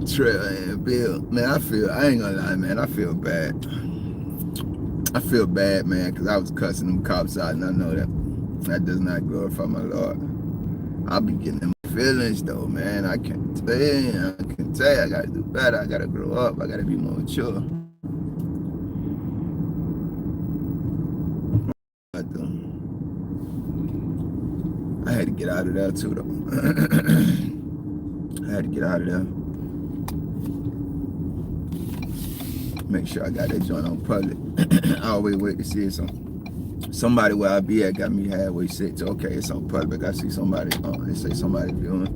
Trailhand Bill, man, I ain't gonna lie, man, I feel bad. I feel bad, man, because I was cussing them cops out, and I know that does not glorify my Lord. I'll be getting in my feelings, though, man. I can tell you, I gotta do better. I gotta grow up. I gotta be more mature. But, I had to get out of there, too, though. I had to get out of there. Make sure I got that joint on public. I always wait to see it. Somebody where I be at got me halfway sick. Okay, it's on public. I see somebody, they say somebody viewing.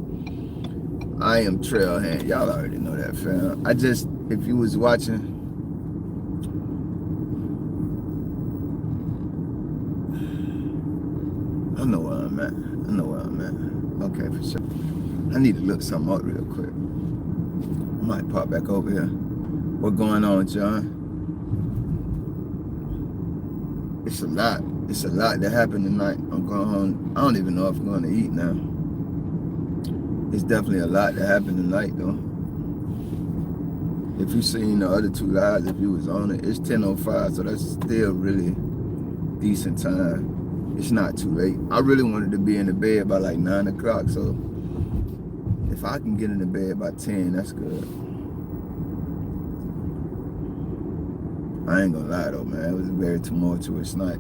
I am Trailhand. Y'all already know that, fam. If you was watching, I know where I'm at. Okay, for sure. I need to look something up real quick. I might pop back over here. What going on, John? It's a lot. It's a lot that happened tonight. I'm going home. I don't even know if I'm going to eat now. It's definitely a lot that happened tonight, though. If you seen the other two lives, if you was on it, it's 10:05, so that's still really decent time. It's not too late. I really wanted to be in the bed by like 9 o'clock, so if I can get in the bed by 10, that's good. I ain't gonna lie though, man. It was a very tumultuous night.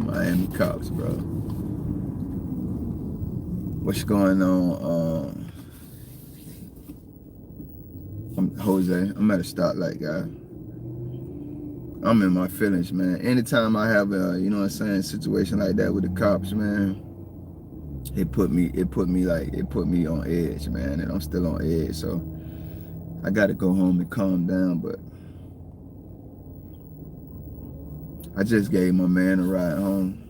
Miami cops, bro. What's going on? I'm Jose. I'm at a stoplight, guy. I'm in my feelings, man. Anytime I have a, you know what I'm saying, situation like that with the cops, man, it put me on edge, man, and I'm still on edge. So I gotta go home and calm down, but I just gave my man a ride home.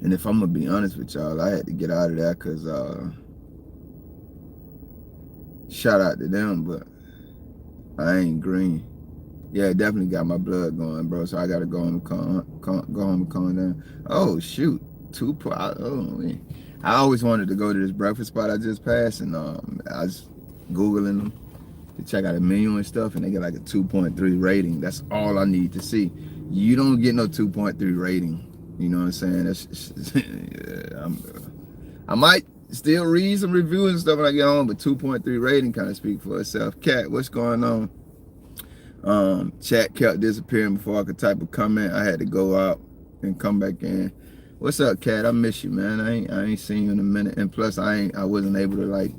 And if I'm gonna be honest with y'all, I had to get out of there because shout out to them, but I ain't green. Yeah, it definitely got my blood going, bro. So I gotta go home and calm down. Oh shoot, I always wanted to go to this breakfast spot I just passed, and I was Googling them to check out the menu and stuff, and they get like a 2.3 rating. That's all I need to see. You don't get no 2.3 rating. You know what I'm saying? I might still read some reviews and stuff when I get home, but 2.3 rating kind of speak for itself. Cat, what's going on? Chat kept disappearing before I could type a comment. I had to go out and come back in. What's up, Cat? I miss you, man. I ain't seen you in a minute, and plus I wasn't able to like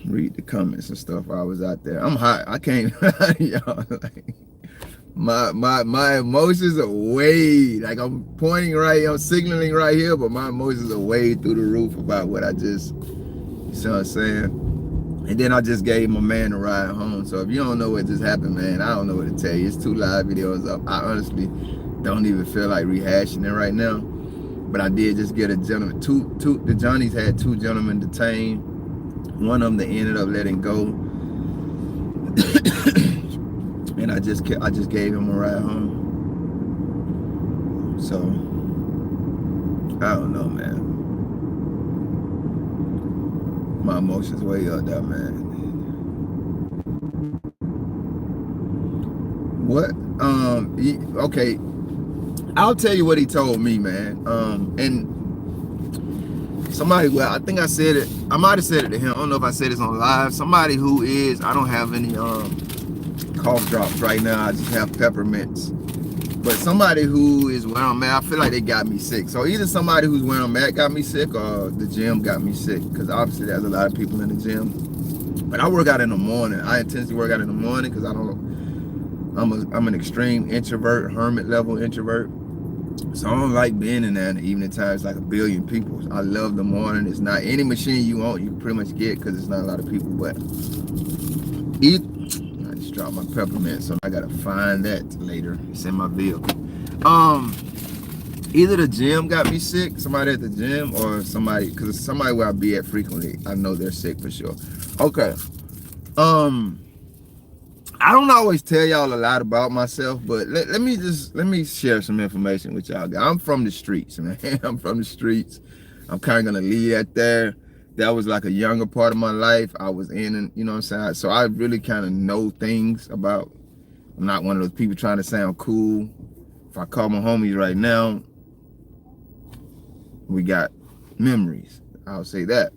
read the comments and stuff. I was out there. I'm hot. I can't. Y'all, like, my emotions are way, like I'm signaling right here, but my emotions are way through the roof about what I just, you see what I'm saying? And then I just gave my man a ride home. So if you don't know what just happened, man, I don't know what to tell you. It's 2 live videos up. I honestly don't even feel like rehashing it right now. But I did just get a gentleman. The Johnnies had 2 gentlemen detained. One of them they ended up letting go. And I just gave him a ride home. So I don't know, man. My emotions way up there, man. What? Okay. I'll tell you what he told me, man. And somebody, well, I think I said it. I might have said it to him. I don't know if I said this on live. Somebody who is, I don't have any cough drops right now. I just have peppermints. But somebody who is where I'm at, I feel like they got me sick. So either somebody who's where I'm at got me sick, or the gym got me sick. Because obviously there's a lot of people in the gym. But I work out in the morning. I intentionally work out in the morning because I'm an extreme introvert, hermit level introvert. So I don't like being in there in the evening time. It's like a billion people. I love the morning. It's not any machine you want, you can pretty much get because it's not a lot of people. But I just dropped my peppermint, so I gotta find that later. It's in my vehicle. Either the gym got me sick, somebody at the gym, or somebody, because somebody where I be at frequently, I know they're sick for sure. Okay. I don't always tell y'all a lot about myself, but let me share some information with y'all. I'm from the streets, man. I'm from the streets. I'm kind of gonna leave that there. That was like a younger part of my life I was in, and you know what I'm saying. So I really kind of know things about. I'm not one of those people trying to sound cool. If I call my homies right now, we got memories. I'll say that.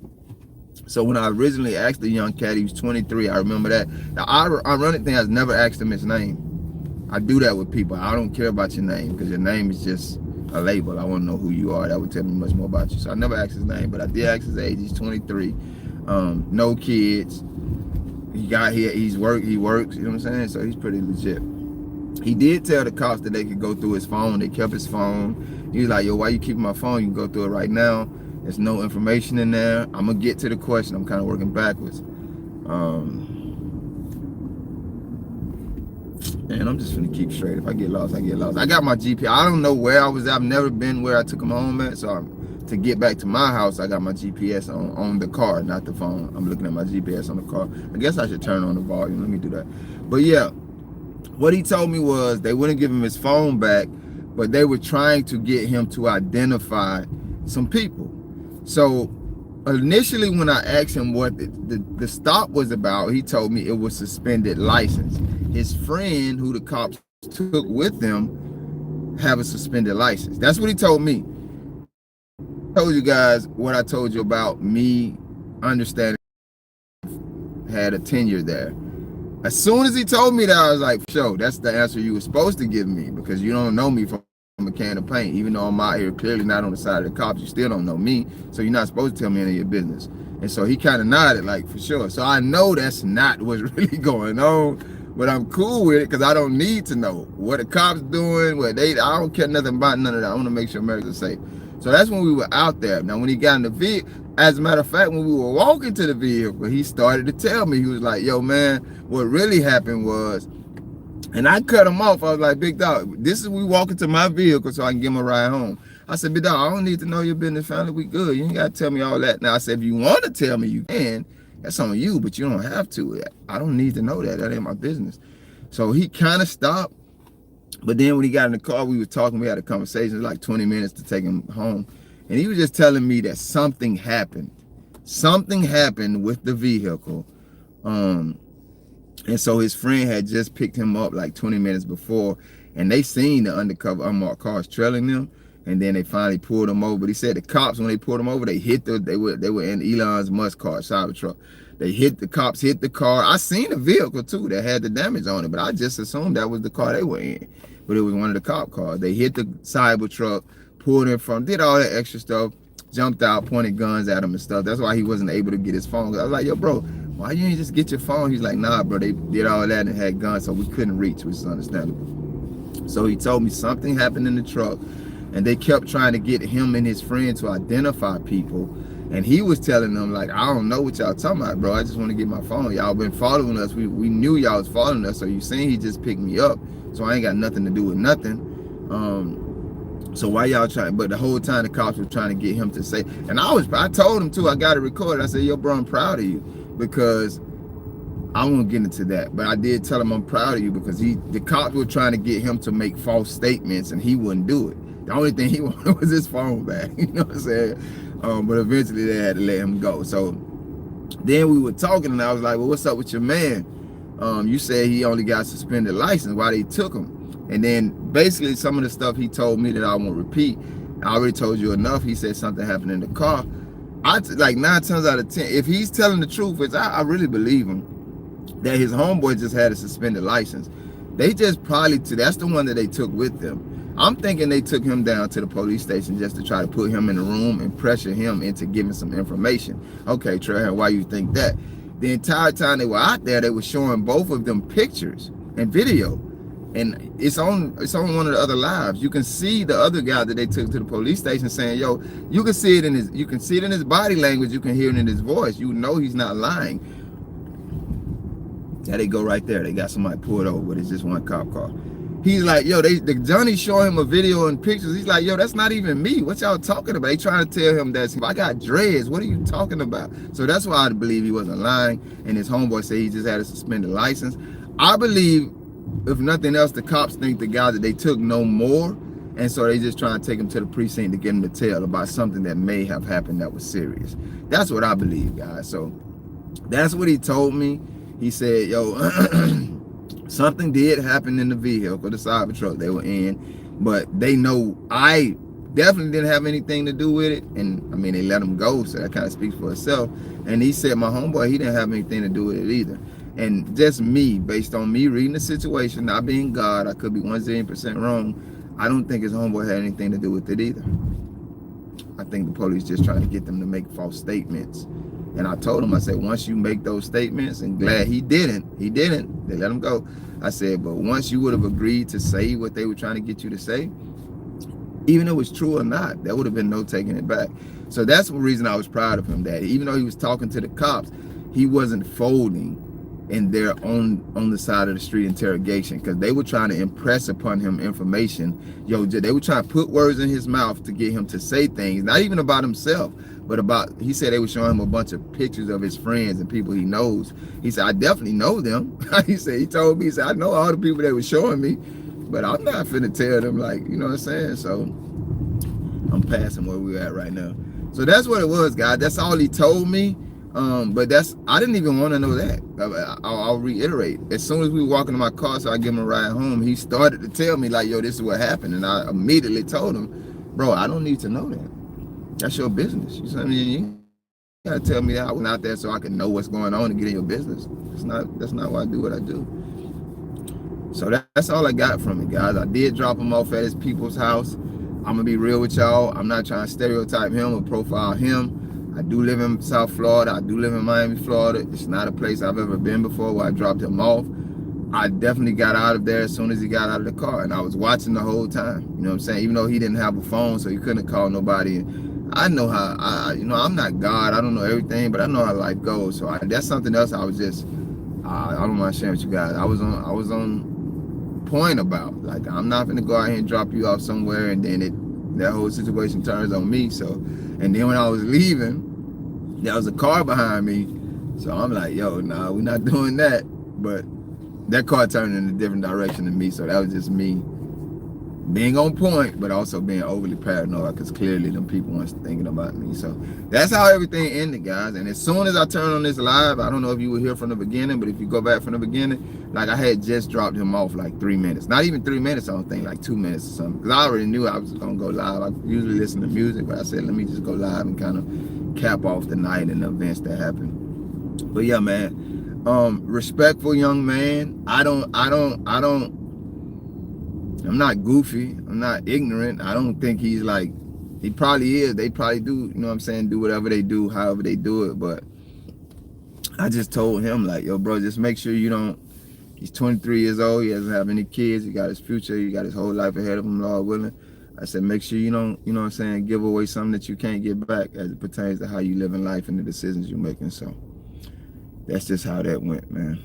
So when I originally asked the young cat, he was 23. I remember that. The ironic thing, I never asked him his name. I do that with people. I don't care about your name because your name is just a label. I want to know who you are. That would tell me much more about you. So I never asked his name, but I did ask his age. He's 23. No kids. He got here. He works. You know what I'm saying? So he's pretty legit. He did tell the cops that they could go through his phone. They kept his phone. He was like, yo, why you keeping my phone? You can go through it right now. There's no information in there. I'm going to get to the question. I'm kind of working backwards. And I'm just gonna keep straight. If I get lost, I get lost. I got my GPS. I don't know where I was at. I've never been where I took him home at. So to get back to my house, I got my GPS on the car, not the phone. I'm looking at my GPS on the car. I guess I should turn on the volume. Let me do that. But yeah, what he told me was they wouldn't give him his phone back, but they were trying to get him to identify some people. So initially when I asked him what the stop was about, he told me it was suspended license. His friend, who the cops took with them, have a suspended license. That's what he told me. I told you guys what I told you about me understanding had a tenure there. As soon as he told me that, I was like, sure, that's the answer you were supposed to give me, because you don't know me from a can of paint. Even though I'm out here clearly not on the side of the cops, you still don't know me, so you're not supposed to tell me any of your business. And so he kind of nodded, like, for sure. So I know that's not what's really going on. But I'm cool with it because I don't need to know what the cops doing, I don't care nothing about none of that. I want to make sure America's safe. So that's when we were out there. Now, when he got in the vehicle, as a matter of fact, when we were walking to the vehicle, he started to tell me, he was like, yo, man, what really happened was, and I cut him off. I was like, big dog, this is we walking to my vehicle so I can give him a ride home. I said, big dog, I don't need to know your business, family. We good. You ain't got to tell me all that. Now, I said, if you want to tell me, you can. That's on you, but you don't have to. I don't need to know that. That ain't my business. So he kind of stopped. But then when he got in the car, we were talking. We had a conversation. It was like 20 minutes to take him home. And he was just telling me that something happened. Something happened with the vehicle. And so his friend had just picked him up like 20 minutes before. And they seen the undercover unmarked cars trailing them. And then they finally pulled him over. But he said the cops, when they pulled him over, they were in Elon's Musk car, Cybertruck. The cops hit the car. I seen a vehicle too that had the damage on it, but I just assumed that was the car they were in. But it was one of the cop cars. They hit the Cybertruck, pulled him from, did all that extra stuff, jumped out, pointed guns at him and stuff. That's why he wasn't able to get his phone. I was like, yo, bro, why you ain't just get your phone? He's like, nah, bro, they did all that and had guns, so we couldn't reach, which is understandable. So he told me something happened in the truck. And they kept trying to get him and his friend to identify people. And he was telling them, like, I don't know what y'all talking about, bro. I just want to get my phone. Y'all been following us. We knew y'all was following us. So you saying he just picked me up. So I ain't got nothing to do with nothing. So why y'all trying? But the whole time the cops were trying to get him to say, and I told him too, I got it recorded. I said, yo, bro, I'm proud of you, because I won't get into that, but I did tell him I'm proud of you, because the cops were trying to get him to make false statements and he wouldn't do it. The only thing he wanted was his phone back, you know what I'm saying? But eventually they had to let him go. So then we were talking and I was like, well, what's up with your man? You said he only got suspended license. Why they took him? And then basically some of the stuff he told me that I won't repeat, I already told you enough. He said something happened in the car. Like 9 times out of 10, if he's telling the truth, which I really believe him, that his homeboy just had a suspended license. They just probably, that's the one that they took with them. I'm thinking they took him down to the police station just to try to put him in the room and pressure him into giving some information. Okay, Trahan, why you think that? The entire time they were out there, they were showing both of them pictures and video. And it's on one of the other lives. You can see the other guy that they took to the police station saying, yo, you can see it in his body language, you can hear it in his voice. You know he's not lying. There they go right there. They got somebody pulled over, but it's just one cop car. He's like, yo, the Johnny's showing him a video and pictures. He's like, yo, that's not even me. What y'all talking about? They trying to tell him that I got dreads. What are you talking about? So that's why I believe he wasn't lying. And his homeboy said he just had a suspended license. I believe, if nothing else, the cops think the guy that they took know more. And so they just trying to take him to the precinct to get him to tell about something that may have happened that was serious. That's what I believe, guys. So that's what he told me. He said, yo, something did happen in the vehicle, the cyber truck they were in, but they know I definitely didn't have anything to do with it. And I mean, they let him go, so that kind of speaks for itself. And he said, my homeboy, he didn't have anything to do with it either. And just me, based on me reading the situation, not being God, I could be 1,000,000% wrong. I don't think his homeboy had anything to do with it either. I think the police just trying to get them to make false statements. And I told him, I said, once you make those statements, and glad he didn't, they let him go. I said, but once you would have agreed to say what they were trying to get you to say, even if it was true or not, there would have been no taking it back. So that's the reason I was proud of him, that even though he was talking to the cops, he wasn't folding in their on the side of the street interrogation, because they were trying to impress upon him information. They were trying to put words in his mouth to get him to say things, not even about himself, but about, he said they were showing him a bunch of pictures of his friends and people he knows. He said, I definitely know them. He told me, he said, I know all the people they were showing me, but I'm not finna tell them, like, you know what I'm saying? So I'm passing where we're at right now. So that's what it was, guys. That's all he told me. But I didn't even want to know that. I'll reiterate. As soon as we were walking to my car, so I give him a ride home, he started to tell me, like, yo, this is what happened. And I immediately told him, bro, I don't need to know that. That's your business. You know what I mean? You gotta tell me that I went out there so I can know what's going on and get in your business. That's not why I do what I do. So that's all I got from it, guys. I did drop him off at his people's house. I'm gonna be real with y'all. I'm not trying to stereotype him or profile him. I do live in South Florida. I do live in Miami, Florida. It's not a place I've ever been before where I dropped him off. I definitely got out of there as soon as he got out of the car, and I was watching the whole time. You know what I'm saying? Even though he didn't have a phone, so he couldn't call nobody. I know how, I'm not God. I don't know everything, but I know how life goes. So that's something else I was just, I don't mind sharing with you guys. I was on point about, like, I'm not gonna go out here and drop you off somewhere and then that whole situation turns on me. So, and then when I was leaving, there was a car behind me. So I'm like, yo, nah, we're not doing that. But that car turned in a different direction than me. So that was just me being on point, but also being overly paranoid, because clearly them people weren't thinking about me. So that's how everything ended, guys. And as soon as I turned on this live, I don't know if you were here from the beginning, but if you go back from the beginning, like, I had just dropped him off like 3 minutes. Not even 3 minutes, I don't think, like 2 minutes or something. Because I already knew I was going to go live. I usually listen to music, but I said, let me just go live and kind of cap off the night and the events that happened. But yeah, man, respectful young man. I'm not goofy. I'm not ignorant. I don't think he's like, he probably is. They probably do, you know what I'm saying, do whatever they do, however they do it. But I just told him, like, yo, bro, just make sure you don't, he's 23 years old. He doesn't have any kids. He got his future. He got his whole life ahead of him, Lord willing. I said, make sure you don't, you know what I'm saying, give away something that you can't get back as it pertains to how you live in life and the decisions you're making. So that's just how that went, man.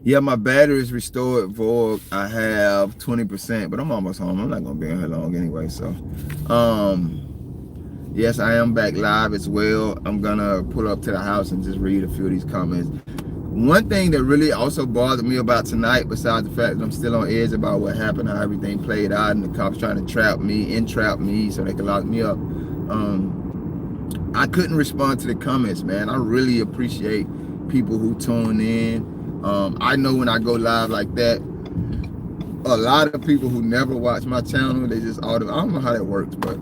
Yeah, my battery is restored, Vogue. I have 20%, but I'm almost home. I'm not gonna be in here long anyway. So, yes, I am back live as well. I'm gonna pull up to the house and just read a few of these comments. One thing that really also bothered me about tonight, besides the fact that I'm still on edge about what happened, how everything played out, and the cops trying to entrap me so they could lock me up. I couldn't respond to the comments, man. I really appreciate people who tune in. I know when I go live like that, a lot of people who never watch my channel, they just I don't know how that works, but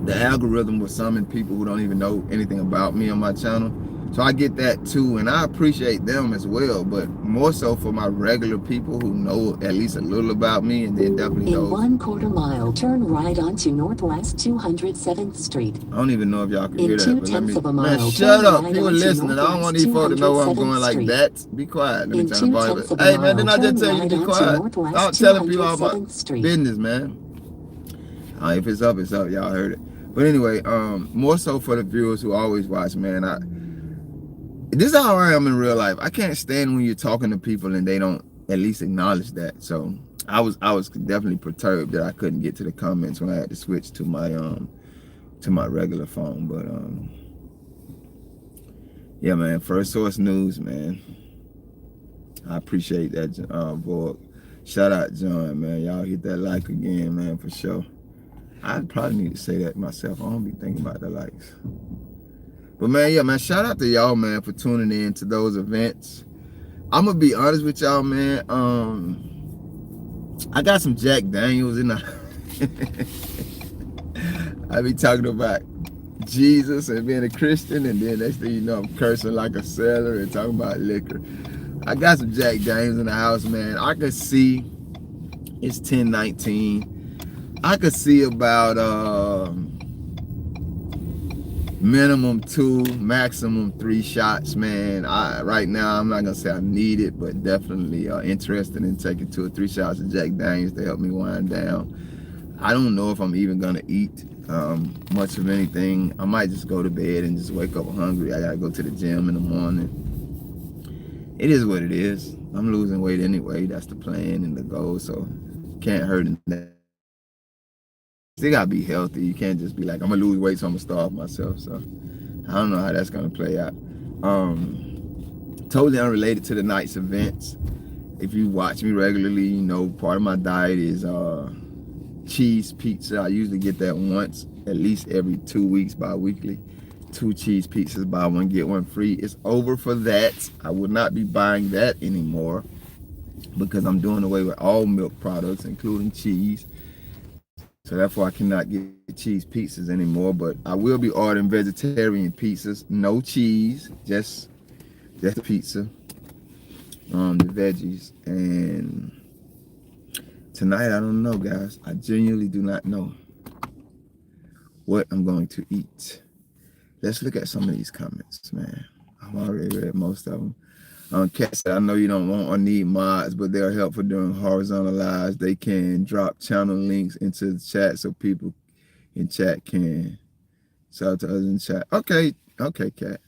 the algorithm will summon people who don't even know anything about me on my channel. So I get that too, and I appreciate them as well, but more so for my regular people who know at least a little about me, and then definitely know. In 1/4 mile, turn right onto Northwest 207th Street. I don't even know if y'all can hear that, but let me, man, shut up, people listening. I don't want these folks to know where I'm going like that. Be quiet. Let me turn the volume up. Hey man, didn't I just tell you to be quiet? I'm telling people all my business, man. If it's up, it's up. Y'all heard it. But anyway, more so for the viewers who always watch, man, this is how I am in real life. I can't stand when you're talking to people and they don't at least acknowledge that. So I was definitely perturbed that I couldn't get to the comments when I had to switch to my regular phone. But yeah, man, First Source News, man. I appreciate that, Borg. Shout out John, man. Y'all hit that like again, man, for sure. I probably need to say that myself. I don't be thinking about the likes. But man, yeah, man, shout out to y'all, man, for tuning in to those events. I'm gonna be honest with y'all, man. I got some Jack Daniels in the I be talking about Jesus and being a Christian, and then next thing you know, I'm cursing like a sailor and talking about liquor. I got some Jack Daniels in the house, man. I could see it's 10:19. I could see about minimum 2, maximum 3 shots, man. Right now I'm not gonna say I need it, but definitely interested in taking 2 or 3 shots of Jack Daniels to help me wind down. I don't know if I'm even gonna eat much of anything. I might just go to bed and just wake up hungry. I gotta go to the gym in the morning. It is what it is. I'm losing weight anyway. That's the plan and the goal, so can't hurt in that. Still gotta be healthy. You can't just be like, I'm gonna lose weight, so I'm gonna starve myself. So I don't know how that's gonna play out. Totally unrelated to the night's events. If you watch me regularly, you know part of my diet is cheese pizza. I usually get that once, at least every 2 weeks, bi-weekly. 2 cheese pizzas, buy one, get one free. It's over for that. I would not be buying that anymore because I'm doing away with all milk products, including cheese. So therefore I cannot get cheese pizzas anymore, but I will be ordering vegetarian pizzas. No cheese, just the pizza, the veggies. And tonight, I don't know, guys. I genuinely do not know what I'm going to eat. Let's look at some of these comments, man. I've already read most of them. Kat said, I know you don't want or need mods, but they're helpful during horizontal lives. They can drop channel links into the chat so people in chat can sell to others in chat. Okay, Kat.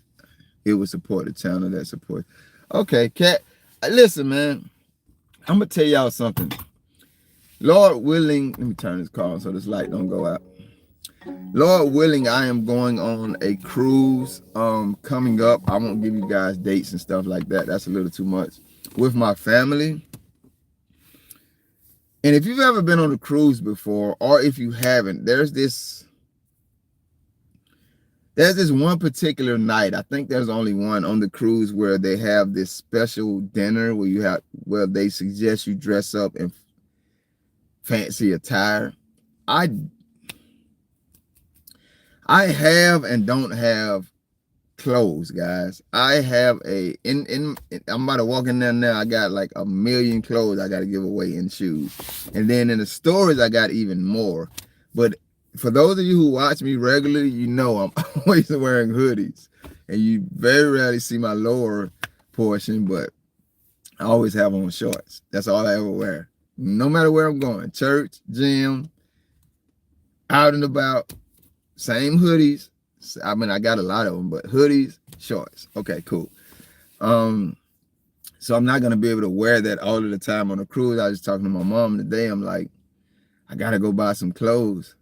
It would support the channel that supports. Okay, Kat. Listen, man. I'm going to tell y'all something. Lord willing, let me turn this car on so this light don't go out. Lord willing, I am going on a cruise coming up. I won't give you guys dates and stuff like that. That's a little too much. With my family. And if you've ever been on a cruise before, or if you haven't, there's this one particular night. I think there's only one on the cruise where they have this special dinner where they suggest you dress up in fancy attire. I have and don't have clothes, guys. I have I'm about to walk in there now. I got like 1 million clothes I got to give away in shoes. And then in the stores, I got even more. But for those of you who watch me regularly, you know I'm always wearing hoodies. And you very rarely see my lower portion, but I always have on shorts. That's all I ever wear. No matter where I'm going, church, gym, out and about, same hoodies. I mean, I got a lot of them, but hoodies, shorts. Okay, cool. So I'm not gonna be able to wear that all of the time on a cruise. I was just talking to my mom today. I'm like, I gotta go buy some clothes.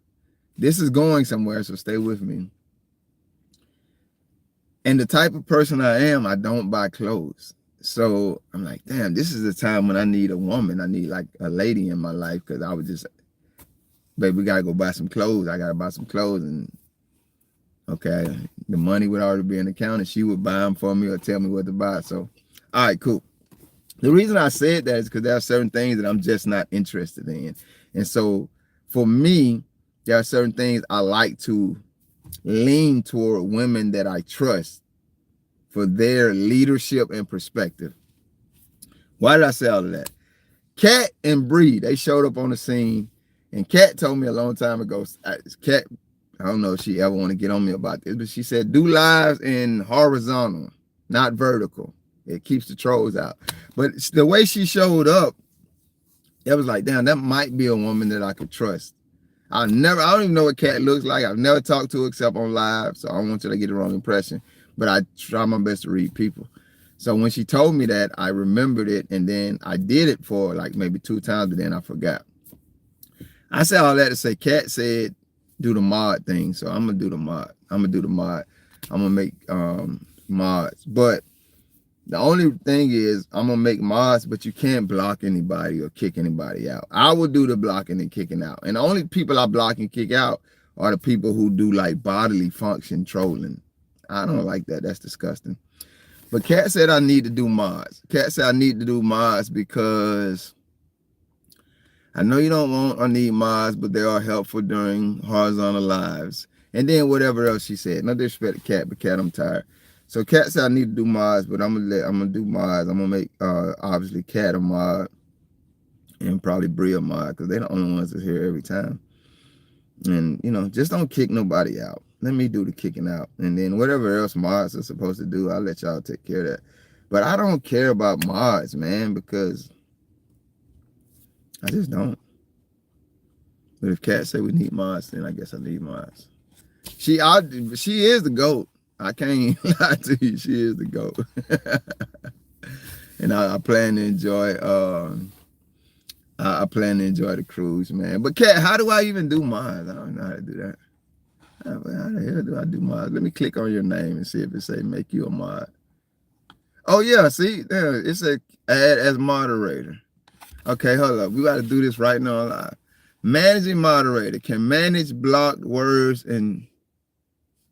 This is going somewhere, so stay with me. And the type of person I am, I don't buy clothes. So I'm like, damn, this is the time when I need a woman. I need like a lady in my life, because I would just, baby, we gotta go buy some clothes. I gotta buy some clothes. And okay, the money would already be in the account, and she would buy them for me or tell me what to buy. So, all right, cool. The reason I said that is because there are certain things that I'm just not interested in. And so for me, there are certain things I like to lean toward women that I trust for their leadership and perspective. Why did I say all of that? Kat and Bree, they showed up on the scene, and Kat told me a long time ago, Kat, I don't know if she ever want to get on me about this, but she said, do lives in horizontal, not vertical. It keeps the trolls out. But the way she showed up, it was like, damn, that might be a woman that I could trust. I don't even know what Kat looks like. I've never talked to her except on live, so I don't want you to get the wrong impression. But I try my best to read people. So when she told me that, I remembered it, and then I did it for like maybe 2 times, but then I forgot. I said all that to say, Kat said, do the mod thing. So I'm gonna do the mod. I'm gonna make mods. But The only thing is I'm gonna make mods, but you can't block anybody or kick anybody out. I will do the blocking and kicking out. And the only people I block and kick out are the people who do like bodily function trolling. I don't like that. That's disgusting. But Kat said I need to do mods. Kat said I need to do mods because I know you don't want or need mods, but they are helpful during horizontal lives. And then whatever else she said. No disrespect to Kat, but Kat, I'm tired. So Kat said I need to do mods, but I'm gonna do mods. I'm gonna make obviously Kat a mod and probably Bria a mod because they're the only ones that's here every time. And you know, just don't kick nobody out. Let me do the kicking out. And then whatever else mods are supposed to do, I'll let y'all take care of that. But I don't care about mods, man, because I just don't. But if Kat say we need mods, then I guess I need mods. She is the GOAT. I can't lie to you. She is the GOAT. And I plan to enjoy I plan to enjoy the cruise, man. But Kat, how do I even do mods? I don't know how to do that. How the hell do I do mods? Let me click on your name and see if it say make you a mod. Oh yeah, see, there it said add as moderator. Okay, hold up. We got to do this right now live. Managing moderator can manage blocked words and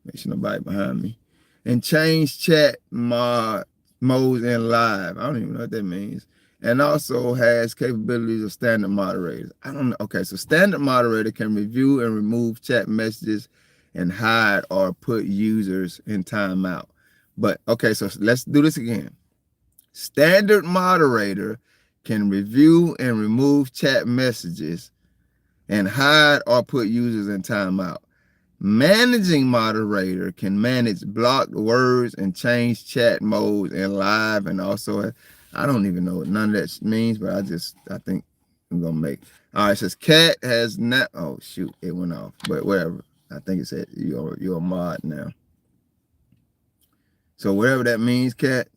make sure nobody behind me and change chat modes in live. I don't even know what that means. And also has capabilities of standard moderators. I don't know. Okay, so standard moderator can review and remove chat messages and hide or put users in timeout. But okay, so let's do this again. Standard moderator can review and remove chat messages and hide or put users in timeout. Managing moderator can manage blocked words and change chat modes in live, and also I don't even know what none of that means, but I think I'm gonna make. All right, it says Kat has not. Oh shoot, it went off. But whatever. I think it said you're a mod now. So whatever that means, Kat.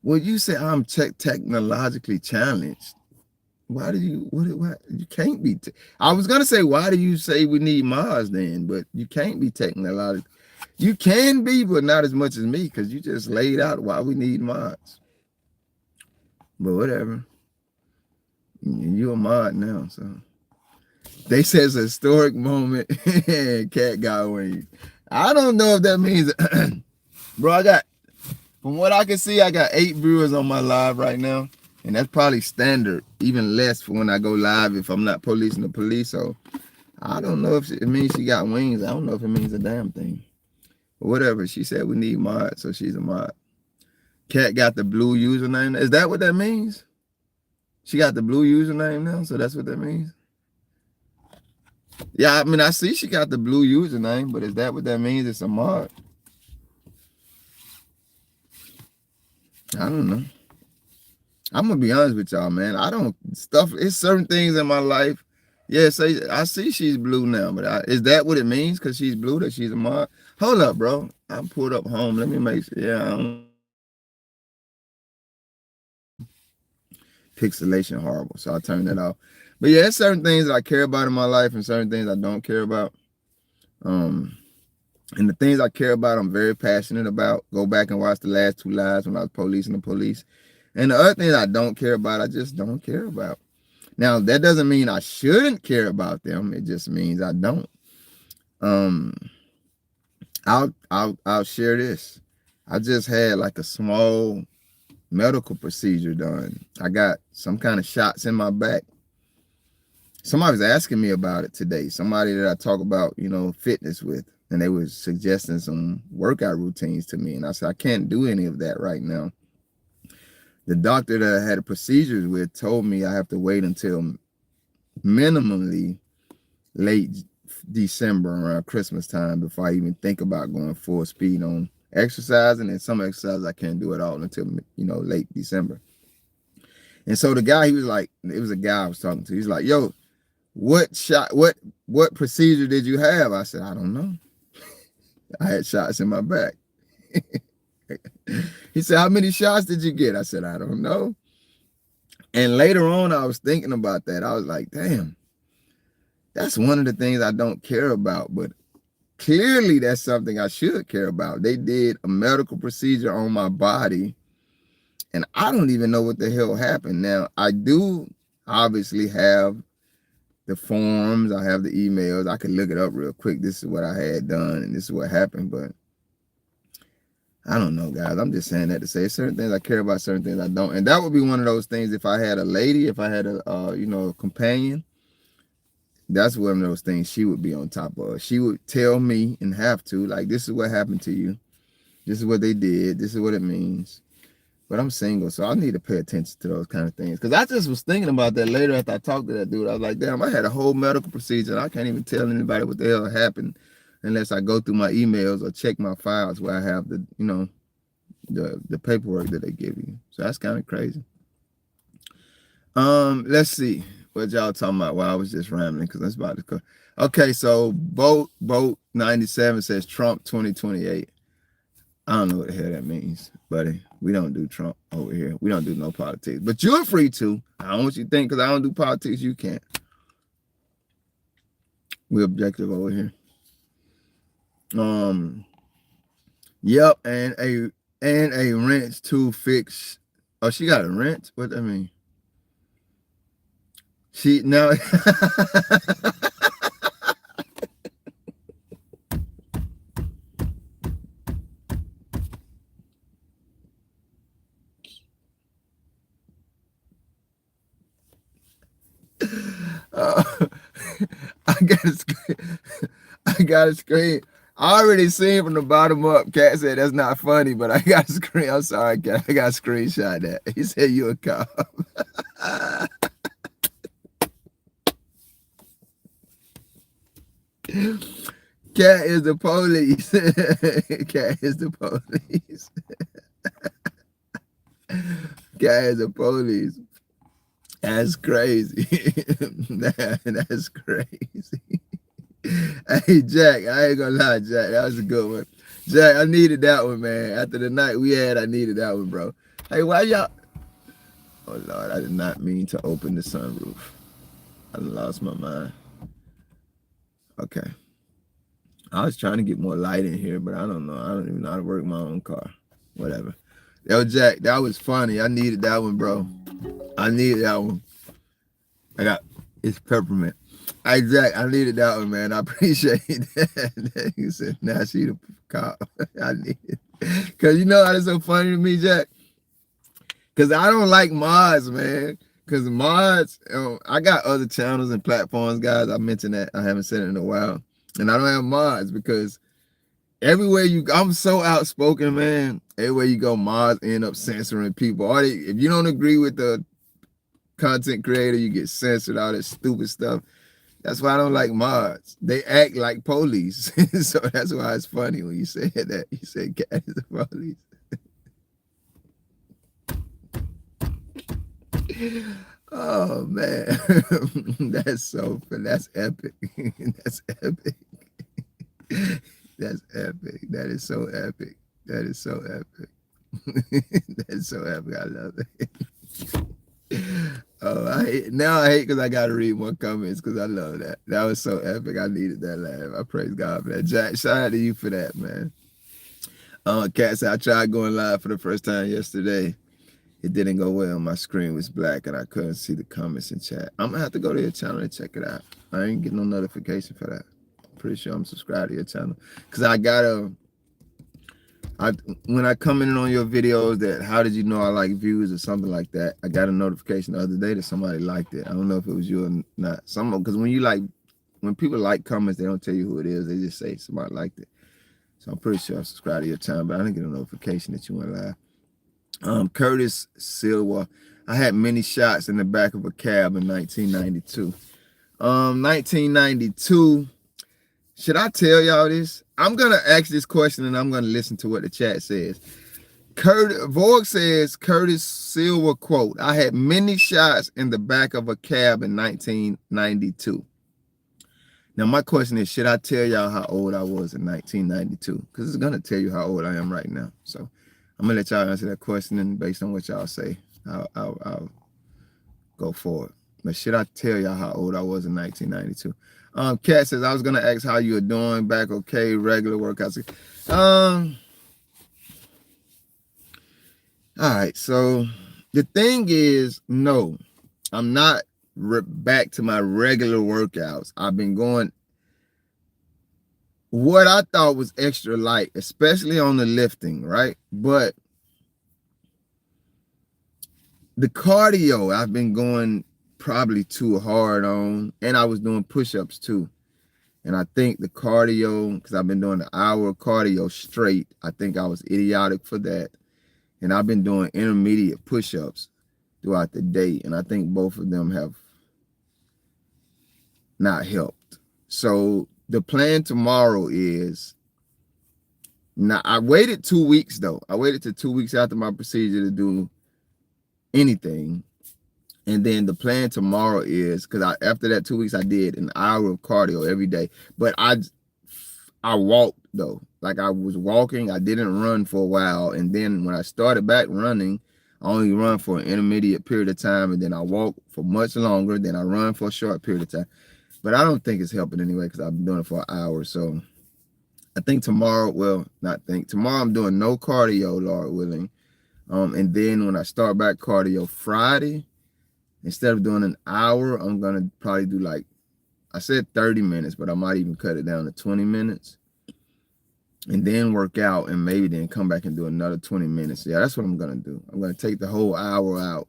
Well, you say I'm technologically challenged. Why do you what you can't be I was gonna say why do you say we need mods then, but you can't be technological. You can be, but not as much as me, because you just laid out why we need mods. But whatever. You're a mod now, so they say it's a historic moment and Kat got wings. I don't know if that means bro, I got from what I can see, I got 8 viewers on my live right now. And that's probably standard, even less for when I go live if I'm not policing the police. So I don't know if it means she got wings. I don't know if it means a damn thing. But whatever. She said we need mods, so she's a mod. Kat got the blue username. Is that what that means? She got the blue username now, so that's what that means? Yeah, I mean, I see she got the blue username, but is that what that means? It's a mod? I don't know. I'm gonna be honest with y'all, man. I don't it's certain things in my life. Yeah, say I see she's blue now, but is that what it means? Because she's blue that she's a mod? Hold up, bro. I pulled up home. Let me make sure. Yeah, pixelation horrible, so I turned that off. But yeah, there's certain things that I care about in my life and certain things I don't care about. And the things I care about, I'm very passionate about. Go back and watch the last 2 lives when I was policing the police. And the other things I don't care about, I just don't care about. Now, that doesn't mean I shouldn't care about them. It just means I don't. I'll share this. I just had like a small medical procedure done. I got some kind of shots in my back. Somebody was asking me about it today. Somebody that I talk about, fitness with, and they were suggesting some workout routines to me. And I said, I can't do any of that right now. The doctor that I had the procedures with told me I have to wait until minimally late December, around Christmas time, before I even think about going full speed on exercising. And some exercises I can't do at all until late December. And so the guy, he was like, it was a guy I was talking to. He's like, yo, what procedure did you have? I said, I don't know. I had shots in my back. He said, how many shots did you get? I said, I don't know. And later on, I was thinking about that. I was like, damn, that's one of the things I don't care about. But clearly that's something I should care about. They did a medical procedure on my body, and I don't even know what the hell happened. Now, I do obviously have the forms, I have the emails. I can look it up real quick. This is what I had done, and this is what happened, but I don't know, guys. I'm just saying that to say certain things I care about, certain things I don't. And that would be one of those things if I had a lady, if I had a a companion, that's one of those things she would be on top of. She would tell me and have to, like, this is what happened to you. This is what they did. This is what it means. But I'm single, so I need to pay attention to those kind of things. Because I just was thinking about that later after I talked to that dude. I was like, damn, I had a whole medical procedure. And I can't even tell anybody what the hell happened unless I go through my emails or check my files where I have the, the paperwork that they give you. So that's kind of crazy. Let's see what y'all talking about while I was just rambling because that's about to go. Okay, so Boat 97 says Trump 2028. I don't know what the hell that means, buddy. We don't do Trump over here. We don't do no politics. But you're free to. I don't want you to think because I don't do politics, you can't. We're objective over here. Yep, and a wrench to fix. Oh, she got a wrench? What that mean? She now uh, I got a screen. I already seen from the bottom up. Cat said that's not funny, but I got a screen. I'm sorry, Cat. I got a screenshot that. He said you a cop. Cat is the police. Cat is the police. Cat is the police. That's crazy. That's crazy. Hey, Jack, I ain't gonna lie, Jack. That was a good one. Jack, I needed that one, man. After the night we had, I needed that one, bro. Hey, why y'all? Oh, Lord, I did not mean to open the sunroof. I lost my mind. Okay. I was trying to get more light in here, but I don't know. I don't even know how to work my own car. Whatever. Yo, Jack, that was funny. I needed that one, bro. I needed that one. It's peppermint. Hey, Jack, I needed that one, man. I appreciate that. You said, now she the cop. I need it. Because you know how it's so funny to me, Jack? Because I don't like mods, man. Because mods, I got other channels and platforms, guys. I mentioned that. I haven't said it in a while. And I don't have mods because everywhere you go, I'm so outspoken, man. Everywhere you go, mods end up censoring people. Or if you don't agree with the content creator, you get censored, all that stupid stuff. That's why I don't like mods. They act like police. So that's why it's funny when you said that. You said cat is the police. Oh man. That's epic. That's epic. That's epic. That is so epic. That is so epic. That's so epic. I love it. Oh, I hate because I gotta read more comments because I love that. That was so epic. I needed that laugh. I praise God for that. Jack, shout out to you for that, man. Cat said I tried going live for the first time yesterday. It didn't go well. My screen was black and I couldn't see the comments in chat. I'm gonna have to go to your channel and check it out. I ain't getting no notification for that. I'm pretty sure I'm subscribed to your channel because when I come in on your videos that how did you know I like views or something like that, I got a notification the other day that somebody liked it. I don't know if it was you or not. Because when people like comments, they don't tell you who it is. They just say somebody liked it. So I'm pretty sure I subscribed to your channel, but I didn't get a notification that you went live. Curtis Silva, I had many shots in the back of a cab in 1992. 1992. Should I tell y'all this? I'm gonna ask this question and I'm gonna listen to what the chat says. Vogue says Curtis Silva quote, I had many shots in the back of a cab in 1992. Now my question is, should I tell y'all how old I was in 1992? Because it's gonna tell you how old I am right now. So I'm gonna let y'all answer that question, and based on what y'all say, I'll go forward. But should I tell y'all how old I was in 1992? Kat says, I was gonna ask how you are doing. Back okay, regular workouts. Um, all right, so the thing is, no, I'm not back to my regular workouts. I've been going what I thought was extra light, especially on the lifting, right? But the cardio I've been going probably too hard on, and I was doing push-ups too. And I think the cardio, because I've been doing the hour of cardio straight, I think I was idiotic for that. And I've been doing intermediate push-ups throughout the day, and I think both of them have not helped. So the plan tomorrow is, now I waited 2 weeks though. I waited to 2 weeks after my procedure to do anything. And then the plan tomorrow is, because after that 2 weeks I did an hour of cardio every day. But I walked though. Like I was walking, I didn't run for a while. And then when I started back running, I only run for an intermediate period of time, and then I walk for much longer, then I run for a short period of time. But I don't think it's helping anyway, because I've been doing it for an hour. So I think tomorrow, well, not think, tomorrow I'm doing no cardio, Lord willing. And then when I start back cardio Friday, instead of doing an hour, I'm gonna probably do, like I said, 30 minutes, but I might even cut it down to 20 minutes. And then work out, and maybe then come back and do another 20 minutes. Yeah, that's what I'm gonna do. I'm gonna take the whole hour out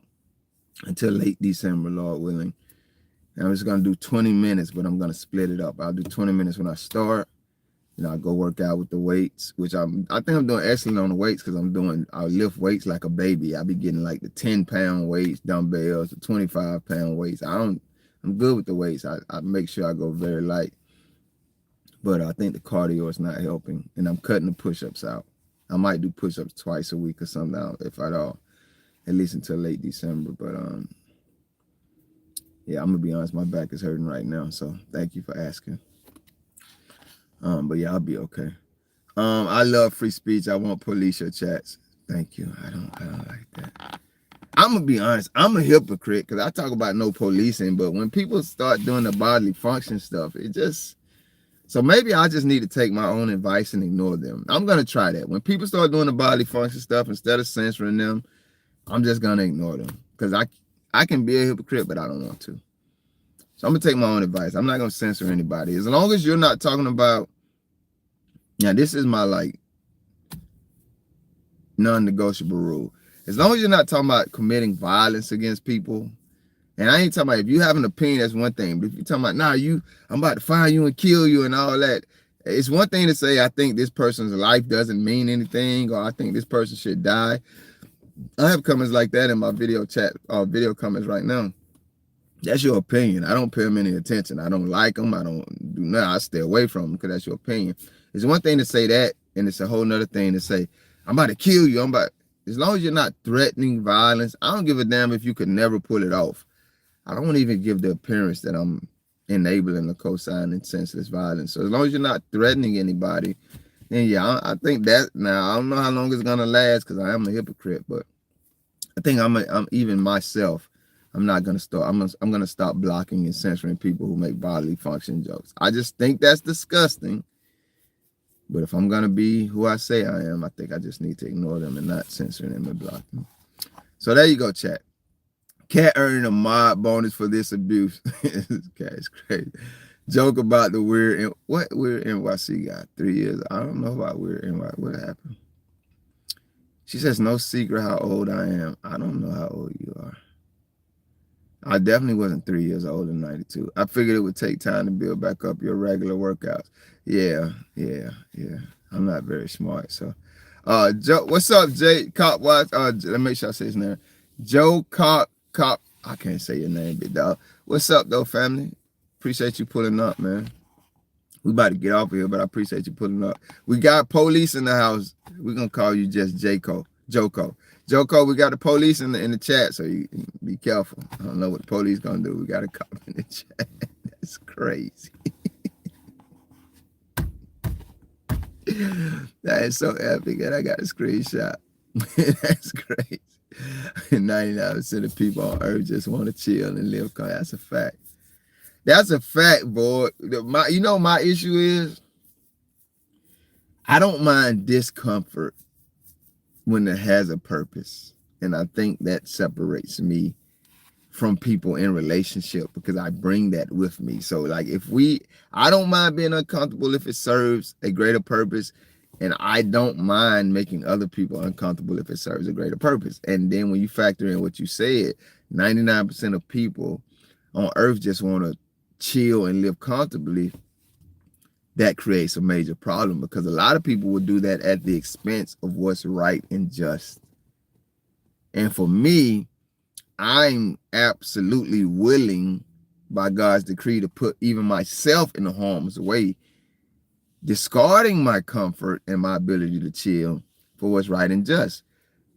until late December, Lord willing. And I'm just gonna do 20 minutes, but I'm gonna split it up. I'll do 20 minutes when I start. I'll go work out with the weights, which I think I'm doing excellent on the weights, because I lift weights like a baby. I'll be getting like the 10-pound weights, dumbbells, the 25-pound weights. I'm good with the weights. I make sure I go very light. But I think the cardio is not helping, and I'm cutting the push-ups out. I might do push-ups twice a week or something now, if at all, at least until late December. But yeah, I'm gonna be honest, my back is hurting right now. So thank you for asking. But yeah, I'll be okay. I love free speech. I won't police your chats. Thank you. I don't like that. I'm gonna be honest, I'm a hypocrite, because I talk about no policing, but when people start doing the bodily function stuff, it just, so maybe I just need to take my own advice and ignore them. I'm gonna try that. When people start doing the bodily function stuff, instead of censoring them, I'm just gonna ignore them, because I can be a hypocrite, but I don't want to. So I'm gonna take my own advice. I'm not gonna censor anybody. As long as you're not talking about, now this is my like non-negotiable rule. As long as you're not talking about committing violence against people, and I ain't talking about, if you have an opinion, that's one thing. But if you're talking about, nah, I'm about to find you and kill you and all that, it's one thing to say, I think this person's life doesn't mean anything, or I think this person should die. I have comments like that in my video chat, video comments right now. That's your opinion. I don't pay them any attention. I don't like them. I don't do nothing. I stay away from them, because that's your opinion. It's one thing to say that, and it's a whole nother thing to say, I'm about to kill you. As long as you're not threatening violence, I don't give a damn if you could never pull it off. I don't even give the appearance that I'm enabling the co-signing senseless violence. So as long as you're not threatening anybody, then yeah, I think that, now I don't know how long it's gonna last, because I am a hypocrite, but I think I'm even myself, I'm not gonna start. I'm gonna stop blocking and censoring people who make bodily function jokes. I just think that's disgusting. But if I'm gonna be who I say I am, I think I just need to ignore them and not censor them and block them. So there you go, chat. Cat earning a mod bonus for this abuse. This cat is crazy. Joke about the weird, what weird NYC got 3 years. I don't know about weird NYC. What happened? She says, no secret how old I am. I don't know how old you are. I definitely wasn't 3 years old in 92. I figured it would take time to build back up your regular workouts. Yeah. I'm not very smart. So, Joe, what's up, Jay Copwatch? Let me make sure I say his name. Joe Cop. I can't say your name, big dog. What's up, though, family? Appreciate you pulling up, man. We about to get off of here, but I appreciate you pulling up. We got police in the house. We're gonna call you just Joko. Joko, we got the police in the chat, so you be careful. I don't know what the police gonna do. We got a cop in the chat. That's crazy. That is so epic, and I got a screenshot. That's crazy. 99% of people on earth just want to chill and live. That's a fact. That's a fact, boy. My issue is I don't mind discomfort when it has a purpose. And I think that separates me from people in relationship because I bring that with me. So like I don't mind being uncomfortable if it serves a greater purpose. And I don't mind making other people uncomfortable if it serves a greater purpose. And then when you factor in what you said, 99% of people on earth just want to chill and live comfortably. That creates a major problem because a lot of people will do that at the expense of what's right and just. And for me, I'm absolutely willing by God's decree to put even myself in the harm's way, discarding my comfort and my ability to chill for what's right and just.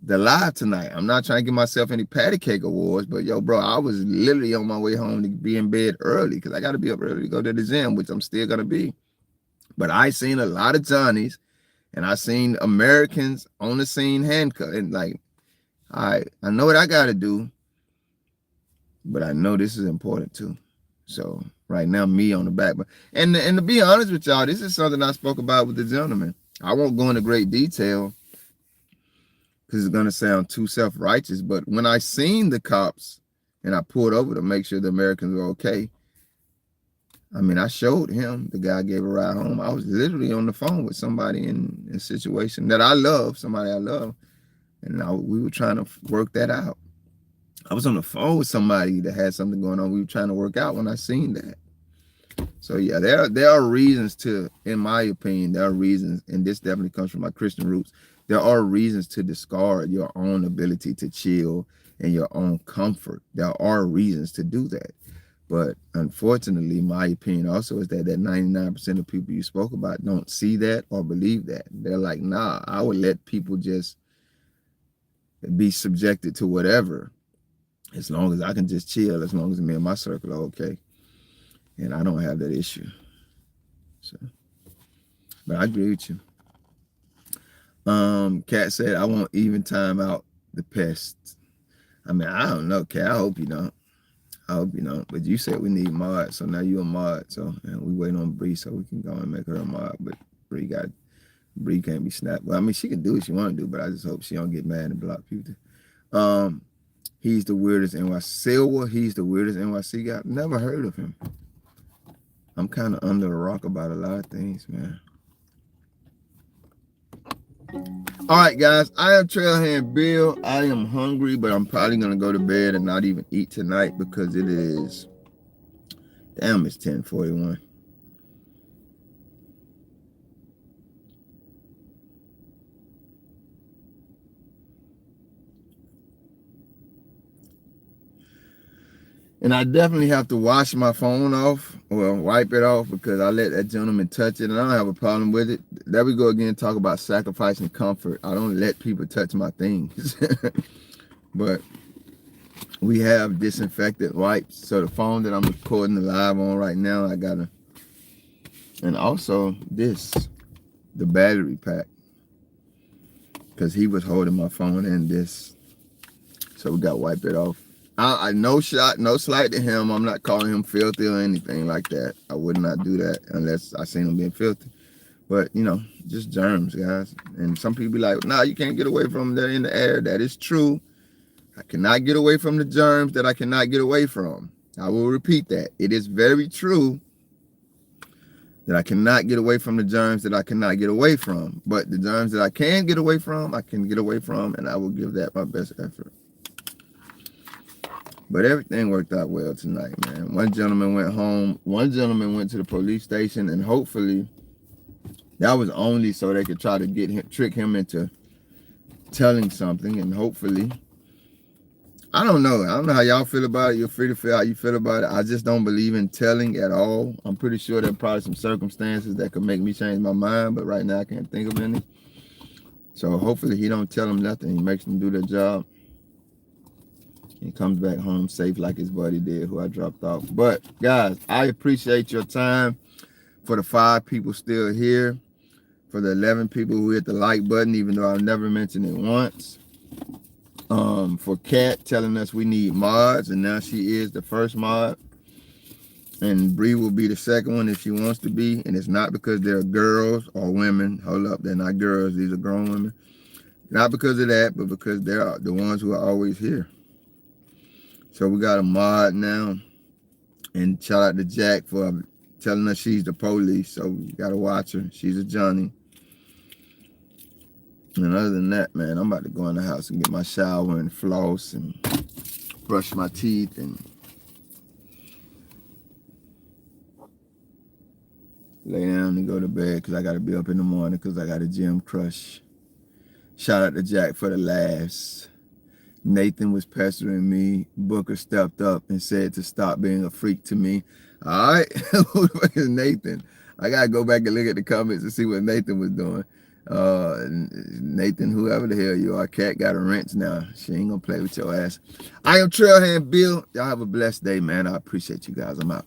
The live tonight, I'm not trying to give myself any patty cake awards, but yo, bro, I was literally on my way home to be in bed early because I got to be up early to go to the gym, which I'm still going to be. But I seen a lot of Johnnies and I seen Americans on the scene handcuffed and like, I know what I got to do, but I know this is important too. So right now, me on the back. And to be honest with y'all, this is something I spoke about with the gentleman. I won't go into great detail because it's going to sound too self-righteous. But when I seen the cops and I pulled over to make sure the Americans were okay, I mean, I showed him, the guy gave a ride home. I was literally on the phone with somebody in a situation that I love, somebody I love. And we were trying to work that out. I was on the phone with somebody that had something going on. We were trying to work out when I seen that. So yeah, there are reasons to, in my opinion, there are reasons, and this definitely comes from my Christian roots. There are reasons to discard your own ability to chill and your own comfort. There are reasons to do that. But unfortunately, my opinion also is that 99% of people you spoke about don't see that or believe that. They're like, nah, I would let people just be subjected to whatever, as long as I can just chill, as long as me and my circle are okay. And I don't have that issue. So, but I agree with you. Kat said, I won't even time out the pests. I mean, I don't know, Kat. I hope you don't. I hope you don't. But you said we need mod, so now you a mod. So and we waiting on Bree so we can go and make her a mod. But Bree can't be snapped. Well, I mean, she can do what she want to do, but I just hope she don't get mad and block people. He's the weirdest NYC. Silver, he's the weirdest NYC guy. Never heard of him. I'm kind of under a rock about a lot of things, man. All right, guys. I am Trailhand Bill. I am hungry, but I'm probably going to go to bed and not even eat tonight because it is, damn, it's 10:41. And I definitely have to wash my phone off or wipe it off because I let that gentleman touch it and I don't have a problem with it. There we go again, talk about sacrificing comfort. I don't let people touch my things. But we have disinfectant wipes. So the phone that I'm recording the live on right now, I gotta, and also the battery pack. Because he was holding my phone in this. So we gotta wipe it off. No slight to him. I'm not calling him filthy or anything like that. I would not do that unless I seen him being filthy. But, just germs, guys. And some people be like, nah, you can't get away from them. They're in the air. That is true. I cannot get away from the germs that I cannot get away from. I will repeat that. It is very true that I cannot get away from the germs that I cannot get away from. But the germs that I can get away from, I can get away from, and I will give that my best effort. But everything worked out well tonight, man. One gentleman went home. One gentleman went to the police station, and hopefully that was only so they could try to trick him into telling something. And hopefully, I don't know how y'all feel about it. You're free to feel how you feel about it. I just don't believe in telling at all. I'm pretty sure there are probably some circumstances that could make me change my mind, but right now I can't think of any. So hopefully he don't tell them nothing. He makes them do their job. He comes back home safe like his buddy did, who I dropped off. But, guys, I appreciate your time. For the 5 people still here. For the 11 people who hit the like button, even though I've never mentioned it once. For Kat telling us we need mods, and now she is the first mod. And Bree will be the second one if she wants to be. And it's not because they're girls or women. Hold up, they're not girls. These are grown women. Not because of that, but because they're the ones who are always here. So we got a mod now. And shout out to Jack for telling us she's the police. So we got to watch her. She's a Johnny. And other than that, man, I'm about to go in the house and get my shower and floss and brush my teeth and lay down and go to bed because I got to be up in the morning because I got a gym crush. Shout out to Jack for the laughs. Nathan was pestering me. Booker stepped up and said to stop being a freak to me. All right, who the fuck is Nathan? I gotta go back and look at the comments and see what Nathan was doing. Nathan, whoever the hell you are, cat got a wrench now. She ain't gonna play with your ass. I am Trailhand Bill. Y'all have a blessed day, man. I appreciate you guys. I'm out.